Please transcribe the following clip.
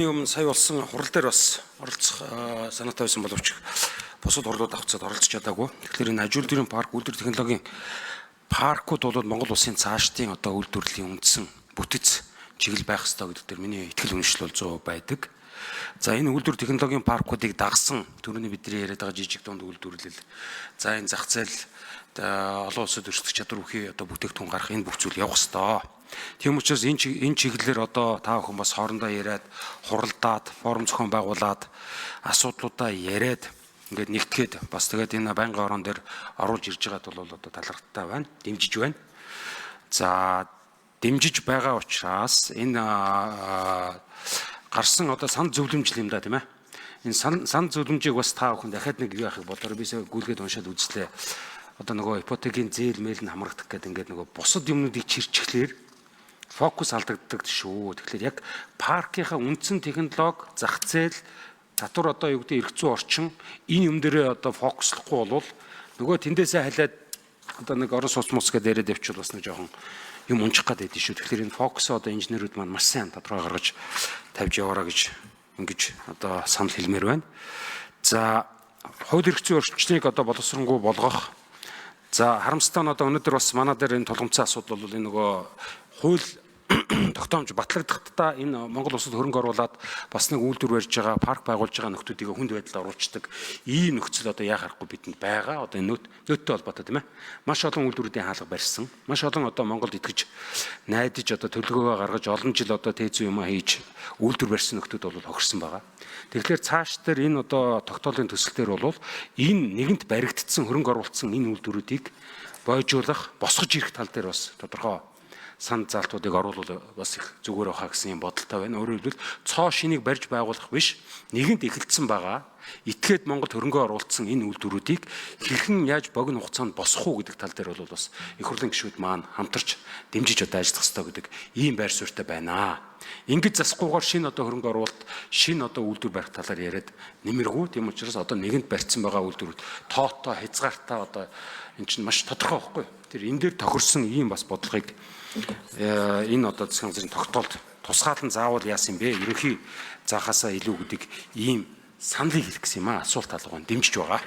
Өмнө сая болсон хурал дээр бас оролцох санаатай байсан боловч бусад хурлууд авцад оролцож чадаагүй. Тэгэхээр энэ ажил дээрийн парк үйлдвэр технологийн паркууд бол Монгол улсын цаашдын одоо үйлдвэрлэлийн үндсэн бүтэц чиглэл байх ёстой гэдэг дээр миний итгэл үнэмшил бол 100% байдаг. За энэ үйлдвэр технологийн паркуудыг дагсан түрүүний бидний яриад байгаа жижиг дунд үйлдвэрлэл, за энэ зах зээл олон улсад өрсөлдөх чадвар бүхий одоо бүтээгдэхүүн гарах энэ бүх зүйл явах ёстой. Тийм учраас энэ чиглэлээр одоо та бүхэн бас хоорондоо яриад, хуралдаад, форум зохион байгуулад, асуудлуудаа яриад ингээд нэгтгэхэд бас тэгээд энэ байнгын орон дээр оруулж ирж байгаад бол одоо талархттай байна, дэмжиж байна. За дэмжиж байгаа учраас энэ гарсан одоо сан зөвлөмжл юм да тийм ээ. Энэ сан зөвлөмжийг бас та бүхэн дахиад нэг юу яахыг бодорой. Бисээ гүйлгээд уншаад үзлээ. Одоо нөгөө ипотекийн зээл мэйл нь хамрагдах гэдэг ингээд нөгөө бусад юмнуудыг чирчглээр фокус алдагддаг шүү. Тэгэхээр яг паркийнхаа үндсэн технологи, зах зээл, татвар одоо юу гэдэг эрх зүйн орчин энэ юм дээрээ одоо фокуслохгүй болвол нөгөө тэндээсээ халиад одоо нэг орон сууц мус гэдэг яриад явчихвал бас нэг жоохон юм унчих гад байдэн шүү. Тэгэхээр энэ фокусоо одоо инженерүүд маань маш сайн тодорхой гаргаж тавьж яваараа гэж ингэж одоо санал хэлмээр байна. За хууль эрх зүйн орчныг одоо боловсронгуй болгох. За харамсалтай нь одоо өнөөдөр бас манай дээр энэ тулгымцсан асуудал бол энэ нөгөө хууль тогтоомж батлагдахтаа энэ Монгол улсад хөрөнгө оруулаад бас нэг үйлдвэр барьж байгаа, парк байгуулж байгаа нөхдүүдийг хүнд байдалд оруулцдаг ийм нөхцөл одоо яа харахгүй бидэнд байгаа. Одоо энэ нөттэй холбоотой тийм ээ. Маш олон үйлдвэрүүдийн хаалга барьсан. Маш олон одоо Монголд итгэж найдаж одоо төлөвлөгөөгөө гаргаж олон жил одоо тээзүү юм хийж үйлдвэр барьсан нөхдүүд бол хохирсон байгаа. Тэгэхээр цааш дээр энэ одоо тогтоолын төсөл дээр бол энэ нэгэнт баригдсан хөрөнгө оруулсан энэ үйлдвэрүүдийг бойжуулах, босгож ирэх тал дээр бас тодорхой санд залтуудыг оруулах бас их зүгээр байхаа гэсэн юм бодолтой байна. Өөрөөр хэлбэл цоо шинийг барьж байгуулах биш, нэгэнт эхэлсэн байгаа. Итгээд Монгол хөрөнгө оруулсан энэ үйлдвэрүүдийг хэрхэн яаж богино хугацаанд босгох уу гэдэг тал дээр бол бас их хурлын гишүүд маань хамтарч дэмжиж одоо ажиллах ёстой гэдэг ийм байр суурьтай байна. Ингэж засахгүйгээр шинэ одоо хөрөнгө оруулалт, шинэ одоо үйлдвэр барих талаар яриад нэмэргүй. Тийм учраас одоо нэгэнт барьсан байгаа үйлдвэрүүд тоотой, хязгаартаа одоо эн чинь маш тодорхой байхгүй. Тэр энэ дээр тохирсон ийм бас бодлогыг энэ одоо засгийн газрын тогтоолд тусгаалan заавал яасан бэ? Ерөнхий заахаасаа илүү гэдэг ийм саналыг хэлэх гэсэн юм аа. Асуулт алга байна. Дэмжиж байгаа.